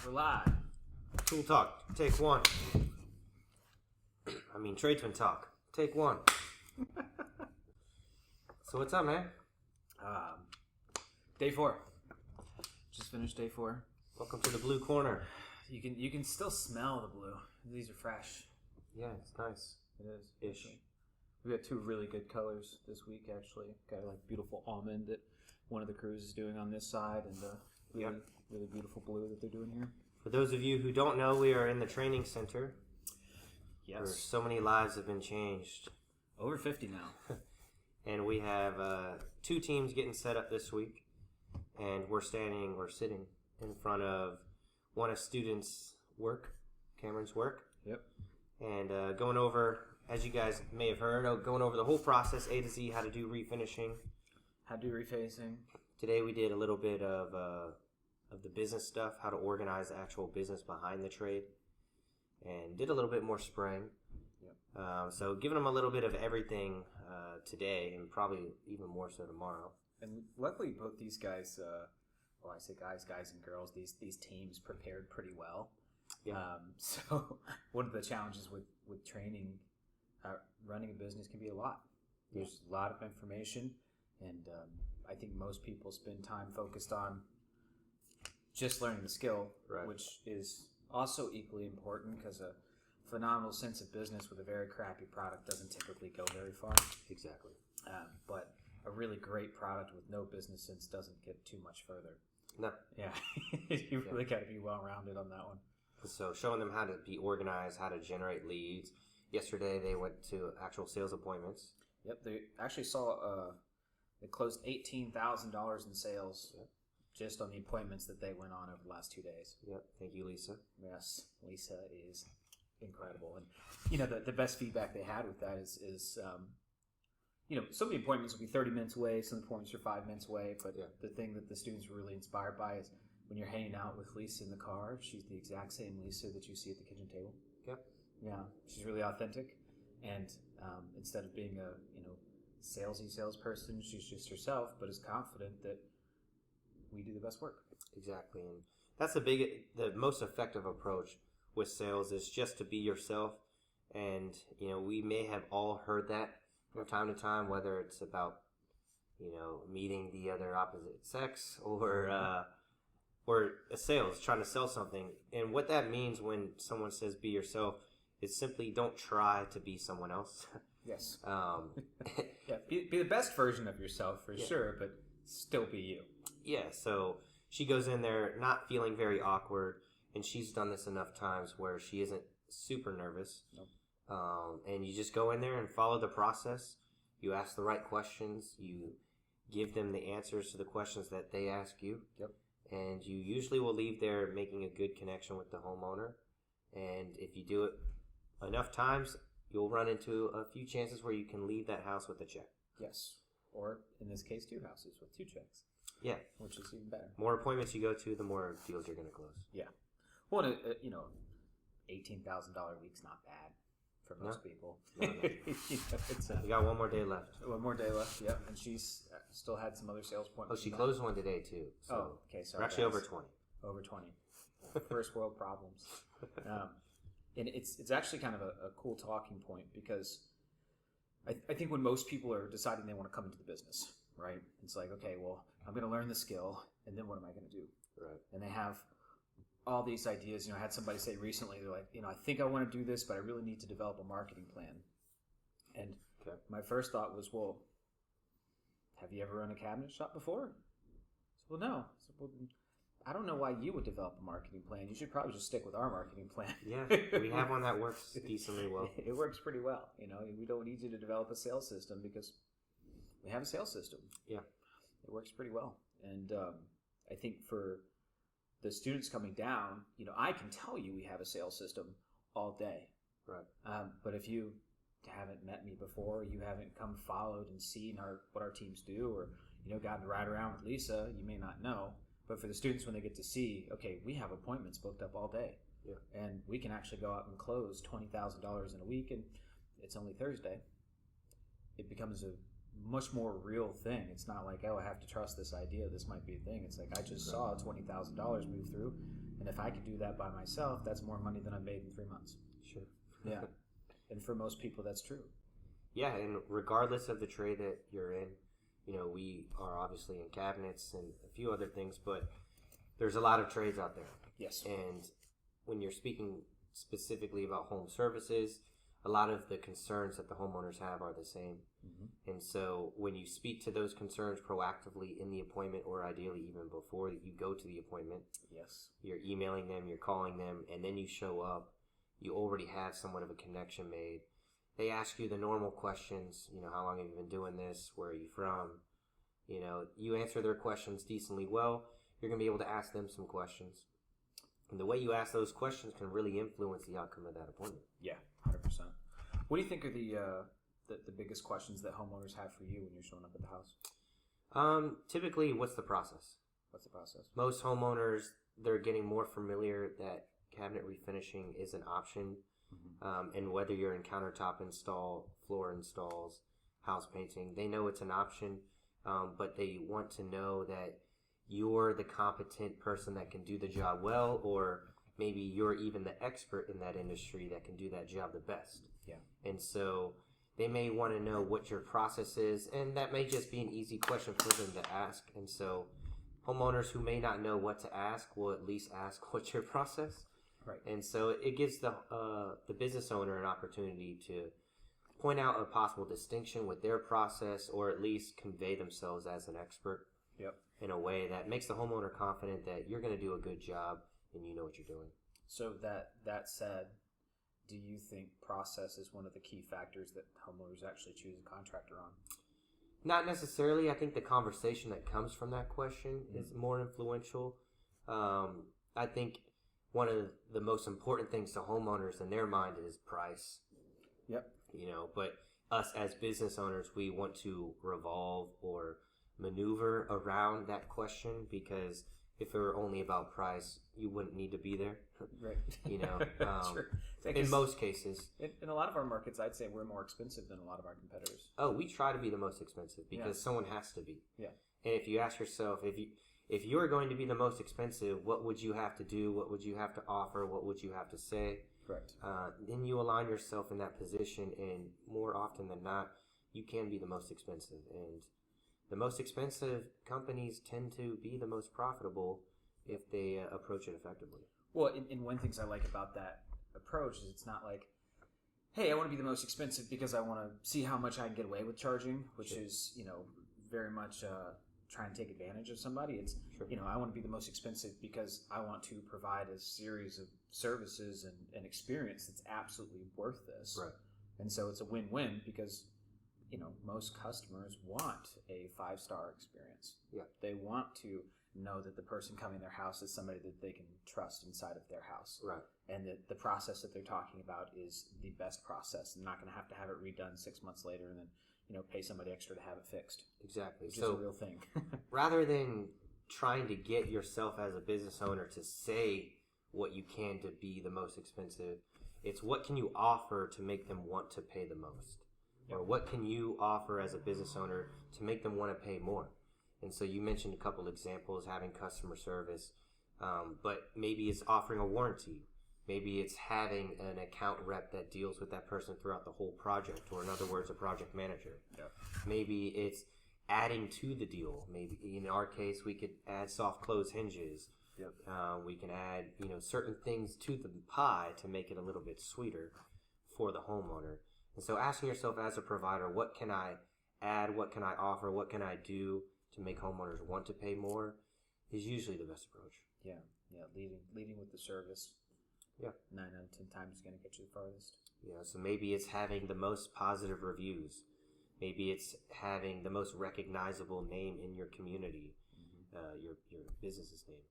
We're live. Tool Talk, take one. Tradesmen Talk, take one. So what's up, man? Day 4. Just finished day 4. Welcome to the blue corner. You can still smell the blue. These are fresh. Yeah, it's nice. It is. Ish. We got 2 really good colors this week, actually. Got a beautiful almond that one of the crews is doing on this side, and really beautiful blue that they're doing here. For those of you who don't know, we are in the training center. Yes. Where so many lives have been changed. Over 50 now. And we have 2 teams getting set up this week. And we're sitting in front of one of students' work, Cameron's work. Yep. And going over, as you guys may have heard, going over the whole process, A to Z, how to do refinishing. How to do refacing. Today we did a little bit of the business stuff, how to organize the actual business behind the trade, and did a little bit more spraying. Yep. So giving them a little bit of everything today, and probably even more so tomorrow. And luckily, both these guys, I say guys and girls, these teams prepared pretty well. Yeah. So one of the challenges with training, running a business can be a lot. There's a lot of information, and I think most people spend time focused on just learning the skill, right, which is also equally important because a phenomenal sense of business with a very crappy product doesn't typically go very far. Exactly. But a really great product with no business sense doesn't get too much further. No. Yeah. You really got to be well-rounded on that one. So showing them how to be organized, how to generate leads. Yesterday they went to actual sales appointments. Yep. They actually saw they closed $18,000 in sales. Yep. Just on the appointments that they went on over the last 2 days. Yep. Thank you, Lisa. Yes. Lisa is incredible. And, the best feedback they had with that is some of the appointments will be 30 minutes away, some appointments are 5 minutes away, but the thing that the students were really inspired by is when you're hanging out with Lisa in the car, she's the exact same Lisa that you see at the kitchen table. Yep. Yeah. She's really authentic. And instead of being a, salesy salesperson, she's just herself, but is confident that we do the best work. Exactly. And that's the most effective approach with sales is just to be yourself. And, we may have all heard that from time to time, whether it's about, meeting the other opposite sex or a sales, trying to sell something. And what that means when someone says be yourself is simply don't try to be someone else. Yes. Yeah, be the best version of yourself for sure, but still be you. Yeah, so she goes in there not feeling very awkward, and she's done this enough times where she isn't super nervous. Nope. And you just go in there and follow the process. You ask the right questions. You give them the answers to the questions that they ask you. Yep. And you usually will leave there making a good connection with the homeowner. And if you do it enough times, you'll run into a few chances where you can leave that house with a check. Yes. Or, in this case, 2 houses with 2 checks. Yeah. Which is even better. More appointments you go to, the more deals you're going to close. Yeah. Well, $18,000 week's not bad for most people. No. We got 1 more day left. 1 more day left, yep. And she's still had some other sales appointments. Oh, she closed one today, too. So okay. Sorry, we're actually guys. over 20. Over 20. First world problems. And it's actually kind of a cool talking point because I think when most people are deciding they want to come into the business, right? It's like, okay, well, I'm going to learn the skill, and then what am I going to do? Right. And they have all these ideas. I had somebody say recently, they're like, I think I want to do this, but I really need to develop a marketing plan. And my first thought was, well, have you ever run a cabinet shop before? I said, well, no. I said, well, I don't know why you would develop a marketing plan. You should probably just stick with our marketing plan. Yeah, we have one that works decently well. It works pretty well. We don't need you to develop a sales system because we have a sales system. Yeah. It works pretty well. And I think for the students coming down, I can tell you we have a sales system all day. Right. But if you haven't met me before, you haven't come followed and seen what our teams do, or gotten to ride around with Lisa, you may not know. But for the students, when they get to see, okay, we have appointments booked up all day, and we can actually go out and close $20,000 in a week, and it's only Thursday. It becomes a much more real thing. It's not like, oh, I have to trust this idea. This might be a thing. It's like I just saw $20,000 move through, And if I could do that by myself, that's more money than I made in 3 months. Sure. Yeah. And for most people, that's true. Yeah, and regardless of the trade that you're in, we are obviously in cabinets and a few other things, but there's a lot of trades out there. Yes. And when you're speaking specifically about home services, a lot of the concerns that the homeowners have are the same. Mm-hmm. And so when you speak to those concerns proactively in the appointment, or ideally even before you go to the appointment, yes, you're emailing them, you're calling them, and then you show up, you already have somewhat of a connection made. They ask you the normal questions, how long have you been doing this? Where are you from? You answer their questions decently well, you're going to be able to ask them some questions. And the way you ask those questions can really influence the outcome of that appointment. Yeah, 100%. What do you think are the biggest questions that homeowners have for you when you're showing up at the house? Typically, what's the process? What's the process? Most homeowners, they're getting more familiar that cabinet refinishing is an option. Mm-hmm. And whether you're in countertop install, floor installs, house painting, they know it's an option, but they want to know that you're the competent person that can do the job well, or maybe you're even the expert in that industry that can do that job the best. Yeah. And so they may want to know what your process is, and that may just be an easy question for them to ask. And so homeowners who may not know what to ask will at least ask, what's your process? Right. And so it gives the business owner an opportunity to point out a possible distinction with their process, or at least convey themselves as an expert. Yep. In a way that makes the homeowner confident that you're going to do a good job and you know what you're doing. So that said, do you think process is one of the key factors that homeowners actually choose a contractor on? Not necessarily. I think the conversation that comes from that question is more influential. I think one of the most important things to homeowners in their mind is price. Yep. But us as business owners, we want to revolve or maneuver around that question, because if it were only about price, you wouldn't need to be there. Right. Sure. In most cases. In a lot of our markets, I'd say we're more expensive than a lot of our competitors. Oh, we try to be the most expensive because someone has to be. Yeah. And if you ask yourself, if you're going to be the most expensive, what would you have to do? What would you have to offer? What would you have to say? Correct. Then you align yourself in that position, and more often than not, you can be the most expensive. And the most expensive companies tend to be the most profitable if they approach it effectively. Well, and one of the things I like about that approach is it's not like, hey, I want to be the most expensive because I want to see how much I can get away with charging, which is, very much trying to take advantage of somebody. It's, I want to be the most expensive because I want to provide a series of services and experience that's absolutely worth this. Right. And so it's a win-win because most customers want a 5-star experience. Yeah. They want to know that the person coming to their house is somebody that they can trust inside of their house. Right. And that the process that they're talking about is the best process. And not going to have it redone 6 months later and then, pay somebody extra to have it fixed. Exactly. Which is a real thing. Rather than trying to get yourself as a business owner to say what you can to be the most expensive, it's what can you offer to make them want to pay the most? Or what can you offer as a business owner to make them want to pay more? And so you mentioned a couple examples, having customer service, but maybe it's offering a warranty. Maybe it's having an account rep that deals with that person throughout the whole project, or in other words, a project manager. Yep. Maybe it's adding to the deal. Maybe in our case, we could add soft close hinges. Yep. We can add, certain things to the pie to make it a little bit sweeter for the homeowner. And so asking yourself as a provider, what can I add? What can I offer? What can I do to make homeowners want to pay more is usually the best approach. Yeah. Leading with the service. Yeah. 9 out of 10 times is going to get you the farthest. So maybe it's having the most positive reviews. Maybe it's having the most recognizable name in your community, your business's name,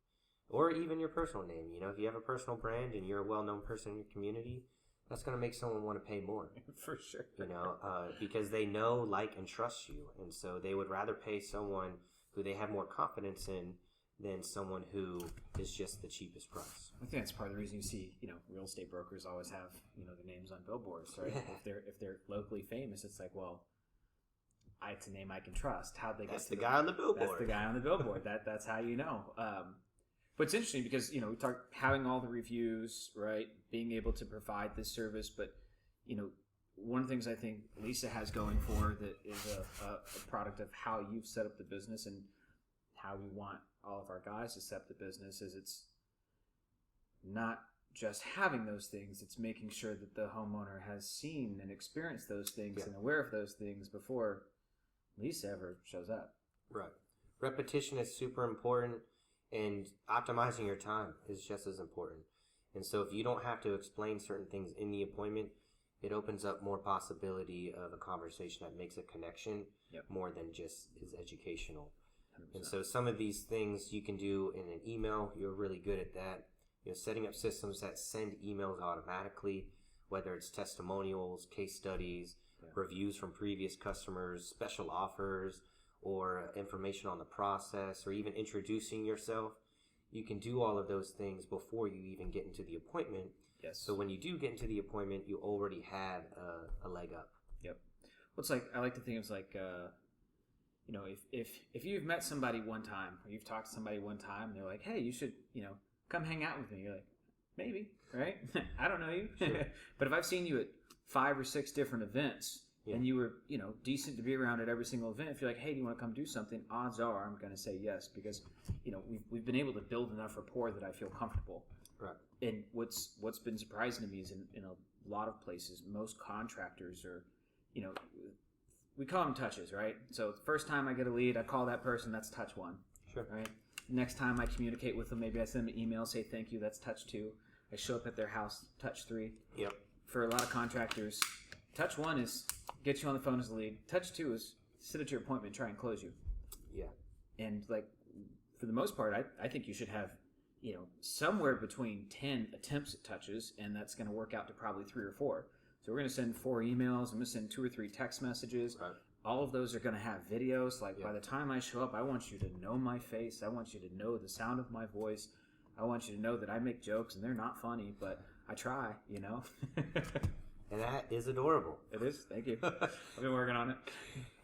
or even your personal name. If you have a personal brand and you're a well-known person in your community, that's going to make someone want to pay more. For sure. Because they know, like, and trust you. And so they would rather pay someone who they have more confidence in than someone who is just the cheapest price. I think that's part of the reason you see, real estate brokers always have, their names on billboards, right? Yeah. If they're locally famous, it's like, well, it's a name I can trust. How'd they get That's to the guy on the billboard. That's the guy on the billboard. That's how you know. But it's interesting because, we talk having all the reviews, right? Being able to provide this service. But, one of the things I think Lisa has going for her that is a product of how you've set up the business and how we want all of our guys to set up the business is it's not just having those things, it's making sure that the homeowner has seen and experienced those things and aware of those things before Lisa ever shows up. Right. Repetition is super important, and optimizing your time is just as important. And so if you don't have to explain certain things in the appointment, it opens up more possibility of a conversation that makes a connection more than just is educational. 100%. And so some of these things you can do in an email. You're really good at that. Setting up systems that send emails automatically, whether it's testimonials, case studies, reviews from previous customers, special offers, or information on the process, or even introducing yourself. You can do all of those things before you even get into the appointment. Yes. So when you do get into the appointment, you already have a leg up. Yep. Well, it's like, I like to think it's like, if you've met somebody one time, or you've talked to somebody one time, and they're like, hey, you should, come hang out with me. You're like, maybe, right? I don't know you. Sure. But if I've seen you at 5 or 6 different events, and you were, decent to be around at every single event, if you're like, hey, do you want to come do something? Odds are I'm going to say yes, because, we've been able to build enough rapport that I feel comfortable. Right. And what's been surprising to me is in a lot of places, most contractors are, we call them touches, right? So the first time I get a lead, I call that person, that's touch 1. Sure. Right? Next time I communicate with them, maybe I send them an email, say thank you, that's touch 2. I show up at their house, touch 3. Yep. For a lot of contractors, touch 1 is get you on the phone as a lead. Touch 2 is sit at your appointment, try and close you. Yeah. And for the most part, I think you should have, somewhere between 10 attempts at touches, and that's going to work out to probably 3 or 4. So we're going to send 4 emails. I'm going to send 2 or 3 text messages. Right. All of those are going to have videos. By the time I show up, I want you to know my face. I want you to know the sound of my voice. I want you to know that I make jokes, and they're not funny, but I try, And that is adorable. It is. Thank you. I've been working on it.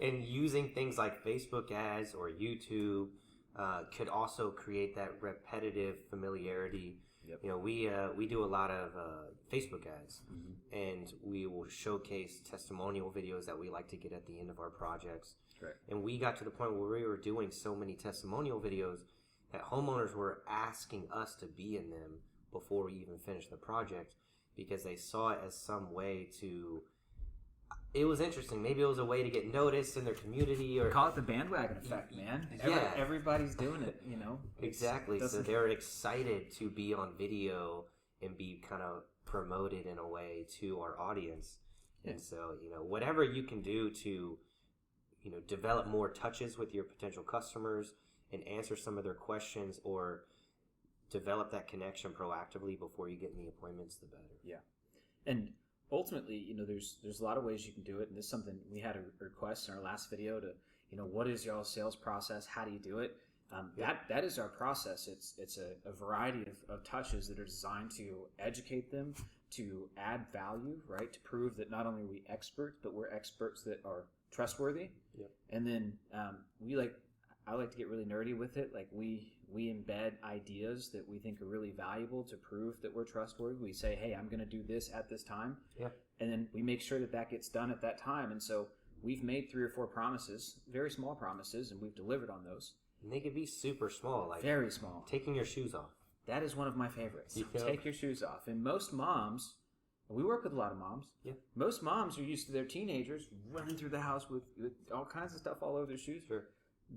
And using things like Facebook ads or YouTube could also create that repetitive familiarity. Yep. We do a lot of Facebook ads, and we will showcase testimonial videos that we like to get at the end of our projects. Right. And we got to the point where we were doing so many testimonial videos that homeowners were asking us to be in them before we even finished the project, because they saw it as some way to. It was interesting. Maybe it was a way to get noticed in their community, or call it the bandwagon effect, man. Everybody's doing it, Exactly. So they're excited to be on video and be kind of promoted in a way to our audience. Yeah. And so, whatever you can do to, develop more touches with your potential customers and answer some of their questions, or develop that connection proactively before you get in the appointments, the better. Yeah. And ultimately, there's a lot of ways you can do it, and this is something we had a request in our last video to, what is y'all's sales process? How do you do it? That is our process. It's a variety of touches that are designed to educate them, to add value, right? To prove that not only are we experts, but we're experts that are trustworthy. Yep. And then I like to get really nerdy with it. We embed ideas that we think are really valuable to prove that we're trustworthy. We say, hey, I'm going to do this at this time. Yep. And then we make sure that gets done at that time. And so we've made 3 or 4 promises, very small promises, and we've delivered on those. And they can be super small. Very small. Taking your shoes off. That is one of my favorites. Take your shoes off. And most moms, we work with a lot of moms. Yeah. Most moms are used to their teenagers running through the house with all kinds of stuff all over their shoes. Sure.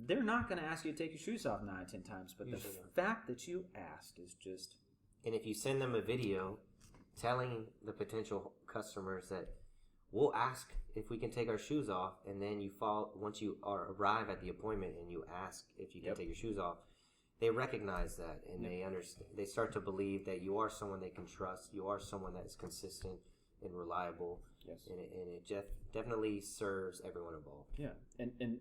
They're not going to ask you to take your shoes off 9 or 10 times, but the fact that you asked is just... And if you send them a video telling the potential customers that we'll ask if we can take our shoes off, and then once you arrive at the appointment and you ask if you can take your shoes off, they recognize that, and they understand. They start to believe that you are someone they can trust. You are someone that is consistent and reliable. Yes. And it definitely serves everyone involved. Yeah, and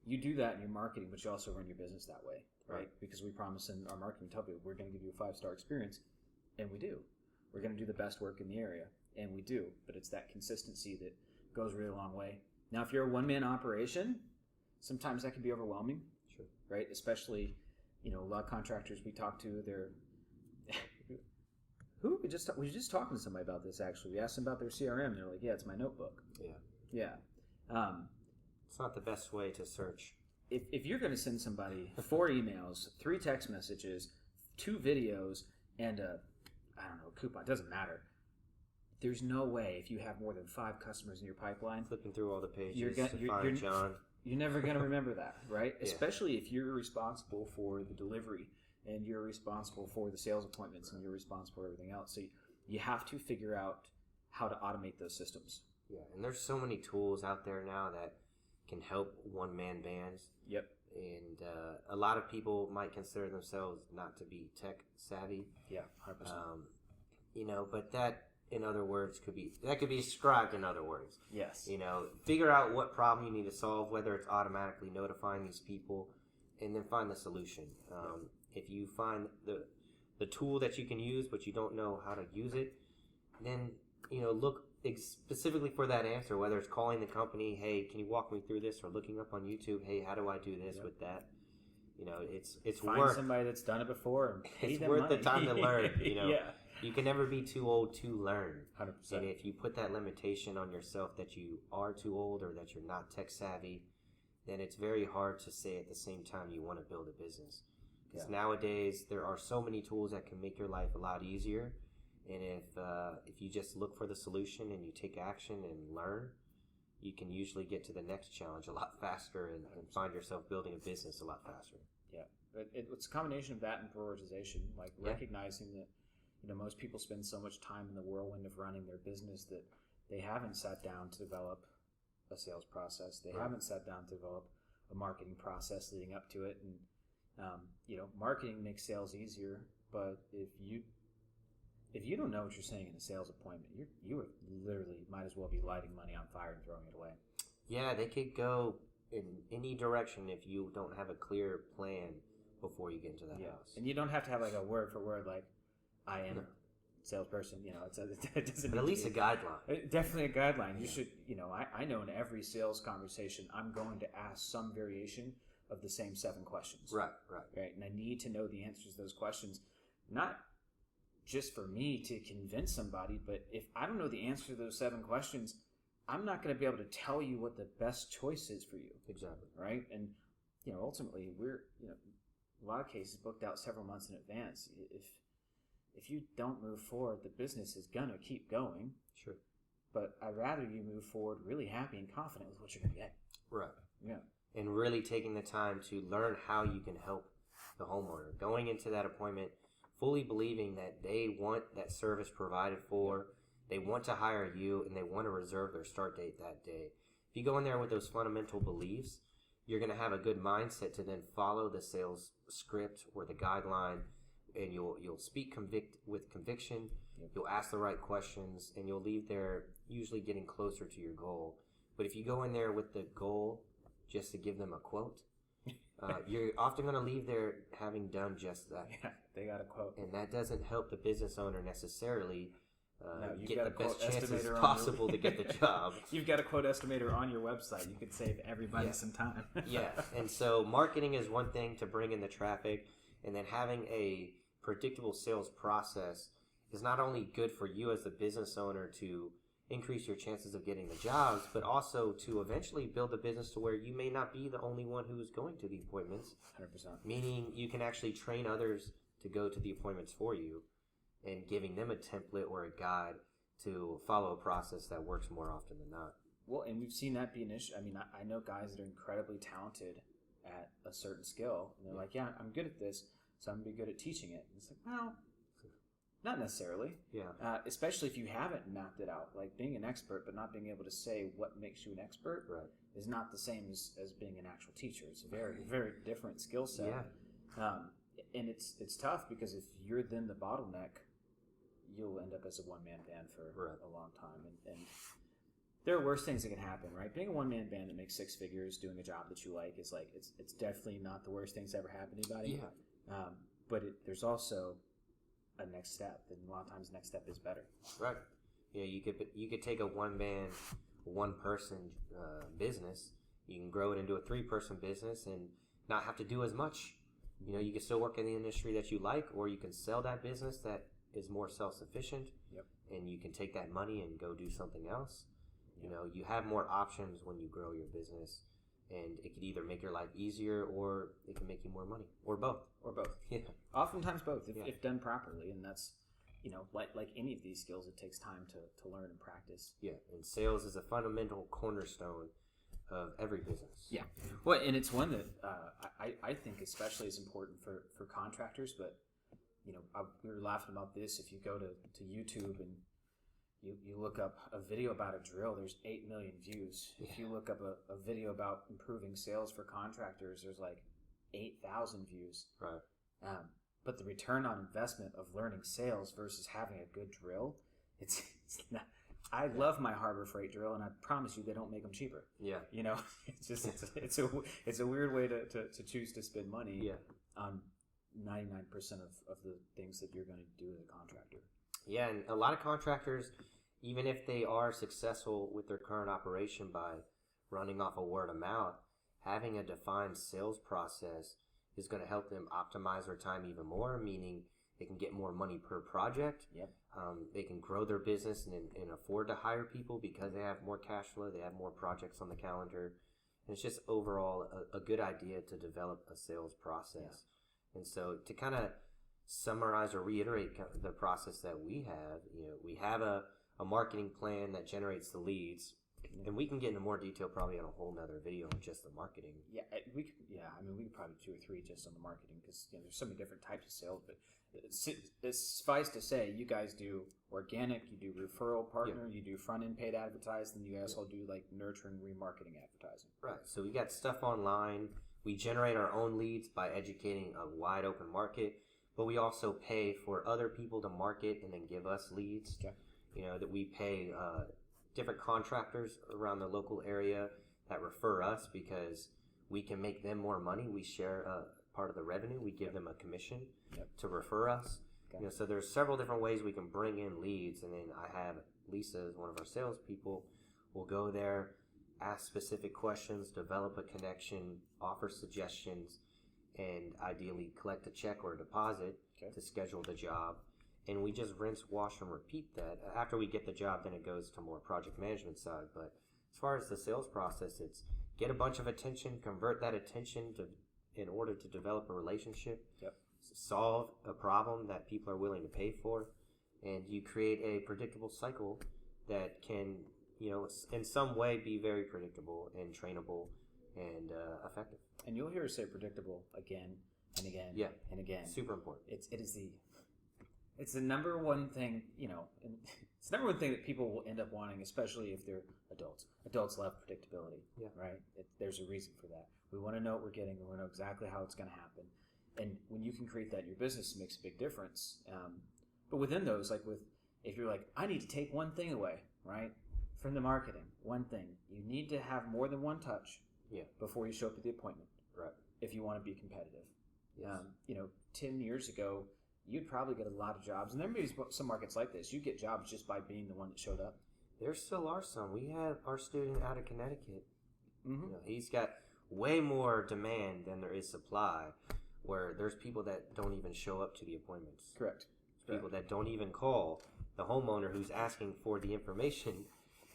you do that in your marketing, but you also run your business that way, right? Because we promise in our marketing, tell people we're going to give you a 5-star experience, and we do. We're going to do the best work in the area, and we do. But it's that consistency that goes a really long way. Now, if you're a one-man operation, sometimes that can be overwhelming, right? Especially, a lot of contractors we talk to, they're we were just talking to somebody about this actually. We asked them about their CRM. And they're like, yeah, it's my notebook. Yeah. It's not the best way to search. If you're going to send somebody 4 emails, 3 text messages, 2 videos, and a coupon, it doesn't matter. There's no way if you have more than 5 customers in your pipeline, flipping through all the pages, you're never going to remember that, right? Yeah. Especially if you're responsible for the delivery and you're responsible for the sales appointments and you're responsible for everything else. So you have to figure out how to automate those systems. Yeah, and there's so many tools out there now that can help one-man bands. Yep. And a lot of people might consider themselves not to be tech savvy. Yeah, 100%. But that, in other words, could be described in other words. Yes. Figure out what problem you need to solve, whether it's automatically notifying these people, and then find the solution. If you find the tool that you can use, but you don't know how to use it, then look specifically for that answer. Whether it's calling the company, hey, can you walk me through this, or looking up on YouTube, hey, how do I do this with that? It's find worth somebody that's done it before and pay it's them worth money. the time to learn. Yeah. You can never be too old to learn. 100%. And if you put that limitation on yourself that you are too old or that you're not tech savvy, then it's very hard to say at the same time you want to build a business. Because nowadays there are so many tools that can make your life a lot easier. And if you just look for the solution and you take action and learn, you can usually get to the next challenge a lot faster and find yourself building a business a lot faster. Yeah, it's a combination of that and prioritization, like recognizing that most people spend so much time in the whirlwind of running their business that they haven't sat down to develop a sales process. They haven't sat down to develop a marketing process leading up to it. And marketing makes sales easier, but if you don't know what you're saying in a sales appointment, you are literally might as well be lighting money on fire and throwing it away. Yeah, they could go in any direction if you don't have a clear plan before you get into that house. And you don't have to have like a word for word like I am a salesperson. It doesn't. But at least a guideline. Definitely a guideline. You should. I know in every sales conversation I'm going to ask some variation of the same 7 questions. Right. And I need to know the answers to those questions, not just for me to convince somebody, but if I don't know the answer to those 7 questions, I'm not going to be able to tell you what the best choice is for you. Exactly. Right? And, ultimately we're, a lot of cases booked out several months in advance. If you don't move forward, the business is going to keep going. Sure. But I'd rather you move forward really happy and confident with what you're going to get. Right. Yeah. And really taking the time to learn how you can help the homeowner. Going into that appointment fully believing that they want that service provided for, they want to hire you, and they want to reserve their start date that day. If you go in there with those fundamental beliefs, you're going to have a good mindset to then follow the sales script or the guideline, and you'll speak with conviction, you'll ask the right questions, and you'll leave there usually getting closer to your goal. But if you go in there with the goal just to give them a quote, you're often going to leave there having done just that. Yeah, they got a quote. And that doesn't help the business owner necessarily get the best chances estimator possible to get the job. You've got a quote estimator on your website. You could save everybody some time. Yeah, and so marketing is one thing to bring in the traffic, and then having a predictable sales process is not only good for you as the business owner to increase your chances of getting the jobs, but also to eventually build a business to where you may not be the only one who is going to the appointments. 100%. Meaning you can actually train others to go to the appointments for you and giving them a template or a guide to follow a process that works more often than not. Well, and we've seen that be an issue. I mean, I know guys that are incredibly talented at a certain skill, and they're like, yeah, I'm good at this, so I'm going to be good at teaching it. And it's like, well, not necessarily. Yeah. Especially if you haven't mapped it out. Like being an expert, but not being able to say what makes you an expert is not the same as being an actual teacher. It's a very, very different skill set. Yeah. And it's tough because if you're then the bottleneck, you'll end up as a one-man band for a long time. And there are worse things that can happen, right? Being a one-man band that makes 6 figures, doing a job that you like is like, it's definitely not the worst things that ever happened to anybody. Yeah. But there's also a next step, and a lot of times the next step is better. Right. Yeah, you could take a one person business, you can grow it into a 3-person business and not have to do as much. You can still work in the industry that you like, or you can sell that business that is more self-sufficient. Yep. And you can take that money and go do something else. You have more options when you grow your business, and it could either make your life easier or it can make you more money, or both. Yeah. Oftentimes both, if done properly, and that's, like any of these skills, it takes time to learn and practice. Yeah, and sales is a fundamental cornerstone of every business. Yeah, well, and it's one that I think especially is important for contractors. But we were laughing about this. If you go to YouTube and you look up a video about a drill, there's 8 million views. If you look up a video about improving sales for contractors, there's like 8,000 views. Right. But the return on investment of learning sales versus having a good drill, it's not. I love my Harbor Freight drill, and I promise you they don't make them cheaper. Yeah. It's just it's a weird way to choose to spend money on 99% of the things that you're going to do as a contractor. Yeah, and a lot of contractors, even if they are successful with their current operation by running off a word of mouth, having a defined sales process is going to help them optimize their time even more, meaning they can get more money per project. Yep. They can grow their business and afford to hire people because they have more cash flow, they have more projects on the calendar. And it's just overall a good idea to develop a sales process. Yeah. And so to kind of summarize or reiterate the process that we have a marketing plan that generates the leads. And we can get into more detail probably on a whole nother video on just the marketing. Yeah, we could probably do 2 or 3 just on the marketing, because there's so many different types of sales. But it's suffice to say, you guys do organic, you do referral partner, you do front end paid advertising, you guys all do like nurturing remarketing advertising. Right. So we got stuff online. We generate our own leads by educating a wide open market, but we also pay for other people to market and then give us leads. Okay. That we pay different contractors around the local area that refer us because we can make them more money. We share part of the revenue. We give them a commission to refer us. Okay. So there's several different ways we can bring in leads, and then I have Lisa, as one of our salespeople, will go there, ask specific questions, develop a connection, offer suggestions, and ideally collect a check or a deposit to schedule the job. And we just rinse, wash, and repeat that. After we get the job, then it goes to more project management side. But as far as the sales process, it's get a bunch of attention, convert that attention in order to develop a relationship, solve a problem that people are willing to pay for, and you create a predictable cycle that can, in some way be very predictable and trainable and effective. And you'll hear us say predictable again and again and again. Super important. It's the number one thing, and it's the number one thing that people will end up wanting, especially if they're adults. Adults love predictability, right? There's a reason for that. We want to know what we're getting. We want to know exactly how it's going to happen. And when you can create that in your business, it makes a big difference. But within those, if you're like, I need to take one thing away, right, from the marketing, one thing, you need to have more than one touch before you show up at the appointment, right? If you want to be competitive. Yes. 10 years ago, you'd probably get a lot of jobs. And there may be some markets like this. You get jobs just by being the one that showed up. There still are some. We have our student out of Connecticut. Mm-hmm. He's got way more demand than there is supply, where there's people that don't even show up to the appointments. Correct. People that don't even call the homeowner who's asking for the information.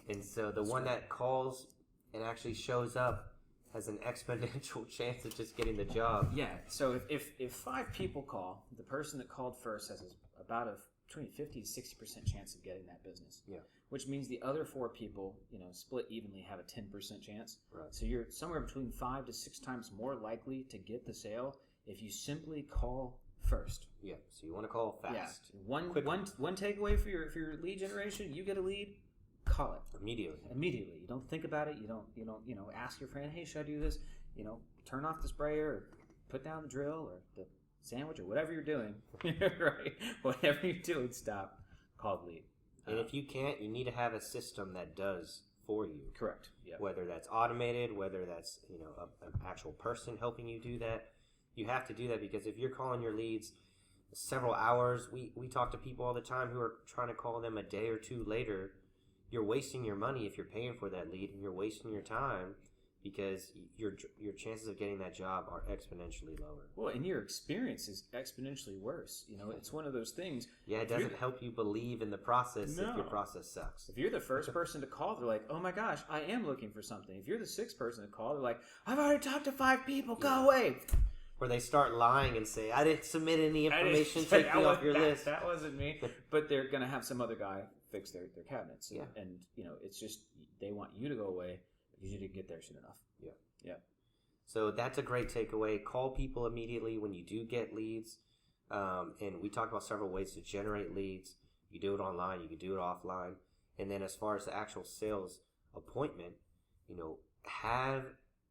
And so the one that calls and actually shows up has an exponential chance of just getting the job. Yeah. So if 5 people call, the person that called first has about between 50 to 60% chance of getting that business. Yeah. Which means the other 4 people, split evenly, have a 10% chance. Right. So you're somewhere between 5 to 6 times more likely to get the sale if you simply call first. Yeah. So you want to call fast. Yeah. One takeaway for your lead generation: you get a lead, call it immediately. You don't think about it. You don't ask your friend, hey, should I do this? Turn off the sprayer, or put down the drill, or the sandwich, or whatever you're doing. Right? Whatever you're doing, stop. Call the lead. And if you can't, you need to have a system that does for you. Correct. Yep. Whether that's automated, whether that's an actual person helping you do that, you have to do that, because if you're calling your leads several hours, we talk to people all the time who are trying to call them a day or 2 later. You're wasting your money if you're paying for that lead, and you're wasting your time because your chances of getting that job are exponentially lower. Well, and your experience is exponentially worse. It's one of those things. Yeah, it doesn't help you believe in the process if your process sucks. If you're the first person to call, they're like, oh my gosh, I am looking for something. If you're the sixth person to call, they're like, I've already talked to 5 people, go away. Or they start lying and say, I didn't submit any information, take me off your list. That wasn't me. But they're going to have some other guy fix their cabinets. Yeah. And it's just, they want you to go away. You didn't get there soon enough. Yeah. So that's a great takeaway. Call people immediately when you do get leads. And we talked about several ways to generate leads. You do it online. You can do it offline. And then as far as the actual sales appointment, have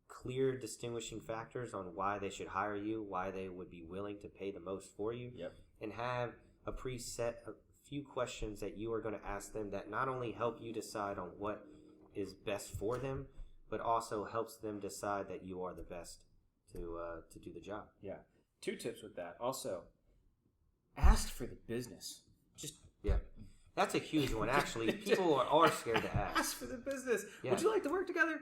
clear distinguishing factors on why they should hire you, why they would be willing to pay the most for you. Yep. And have a preset, a few questions that you are going to ask them that not only help you decide on what is best for them, but also helps them decide that you are the best to do the job. Yeah. 2 tips with that. Also, ask for the business. That's a huge one, actually. People are scared to ask. Ask for the business. Yeah. Would you like to work together?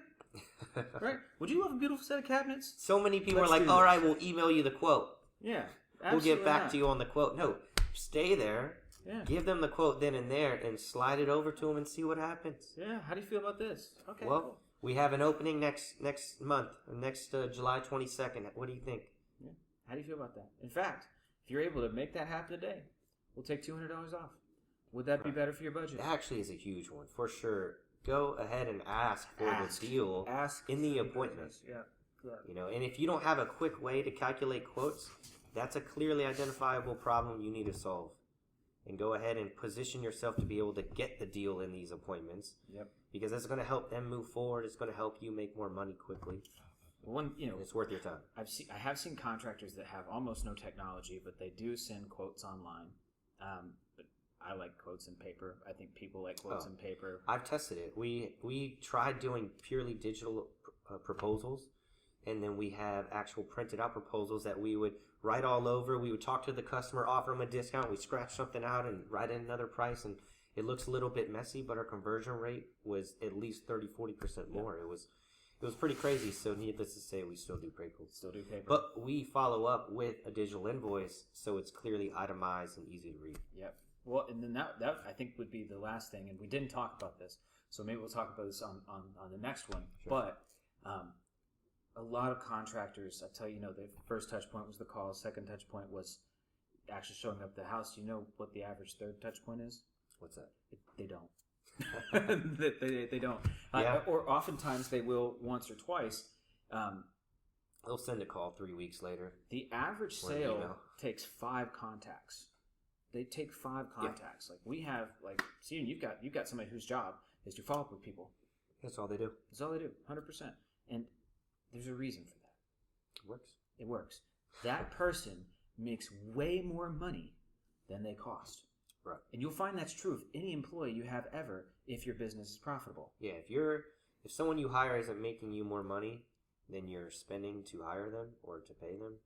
Right? Would you love a beautiful set of cabinets? So many people are like, all right, we'll email you the quote. Yeah. We'll get back to you on the quote. No, stay there. Yeah. Give them the quote then and there and slide it over to them and see what happens. Yeah. How do you feel about this? Okay. Well, cool. We have an opening next month, next July 22nd. What do you think? Yeah. How do you feel about that? In fact, if you're able to make that happen today, we'll take $200 off. Would that be better for your budget? That actually is a huge one, for sure. Go ahead and ask for the deal in the appointment. Yeah. And if you don't have a quick way to calculate quotes, that's a clearly identifiable problem you need to solve. And go ahead and position yourself to be able to get the deal in these appointments. Yep. Because that's going to help them move forward. It's going to help you make more money quickly. It's worth your time. I have seen contractors that have almost no technology, but they do send quotes online. But I like quotes in paper. I think people like quotes in paper. I've tested it. We tried doing purely digital proposals, and then we have actual printed out proposals that we would write all over. We would talk to the customer, offer them a discount. We scratch something out and write in another price, and it looks a little bit messy, but our conversion rate was at least 30-40% more. It was pretty crazy. So needless to say, we still do paper. But we follow up with a digital invoice, so it's clearly itemized and easy to read. Yep. Well, and then that I think would be the last thing, and we didn't talk about this, so maybe we'll talk about this on the next one. Sure. But a lot of contractors, I tell you, the first touch point was the call. Second touch point was actually showing up at the house. Do you know what the average third touch point is? What's that? They don't. they don't. Yeah. Or oftentimes they will once or twice. They'll send a call 3 weeks later. The average sale takes 5 contacts. They take 5 contacts. Yeah. Like we have, Steven, you've got somebody whose job is to follow up with people. That's all they do. That's all they do, 100%. And there's a reason for that. It works. That person makes way more money than they cost. Right. And you'll find that's true of any employee you have ever if your business is profitable. Yeah, if someone you hire isn't making you more money than you're spending to hire them or to pay them,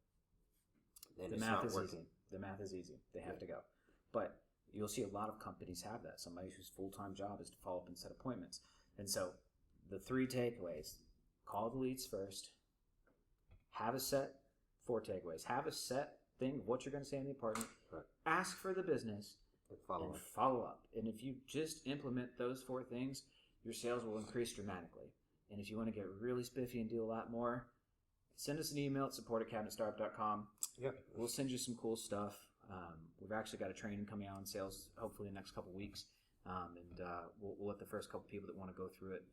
then it's not working. The math is easy. They have to go. But you'll see a lot of companies have that. Somebody whose full-time job is to follow up and set appointments. And so the 3 takeaways: call the leads first. Have a set 4 takeaways. Have a set thing of what you're going to say in the appointment. Right. Ask for the business. And follow up. And if you just implement those 4 things, your sales will increase dramatically. And if you want to get really spiffy and do a lot more, send us an email at support@cabinet.startup.com. Yep. We'll send you some cool stuff. We've actually got a training coming out on sales hopefully in the next couple weeks. And we'll let the first couple people that want to go through it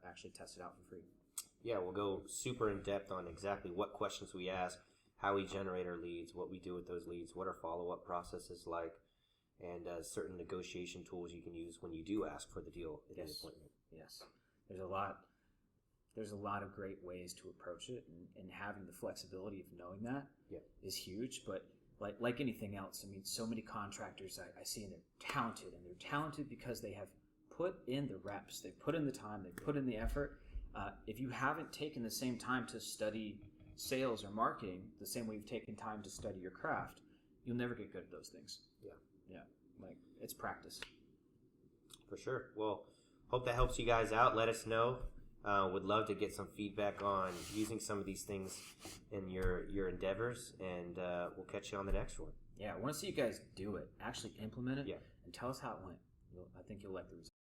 actually test it out for free. Yeah, we'll go super in depth on exactly what questions we ask, how we generate our leads, what we do with those leads, what our follow-up process is like, and certain negotiation tools you can use when you do ask for the deal at an appointment. Yes. There's a lot of great ways to approach it, and having the flexibility of knowing that is huge. But like anything else, I mean, so many contractors I see, and they're talented because they have put in the reps, they've put in the time, they've put in the effort. If you haven't taken the same time to study sales or marketing the same way you've taken time to study your craft, you'll never get good at those things. Yeah, it's practice. For sure. Well, hope that helps you guys out. Let us know Would love to get some feedback on using some of these things in your endeavors, and we'll catch you on the next one. Yeah, I want to see you guys do it. Actually implement it, Yeah. and tell us how it went. I think you'll like the results.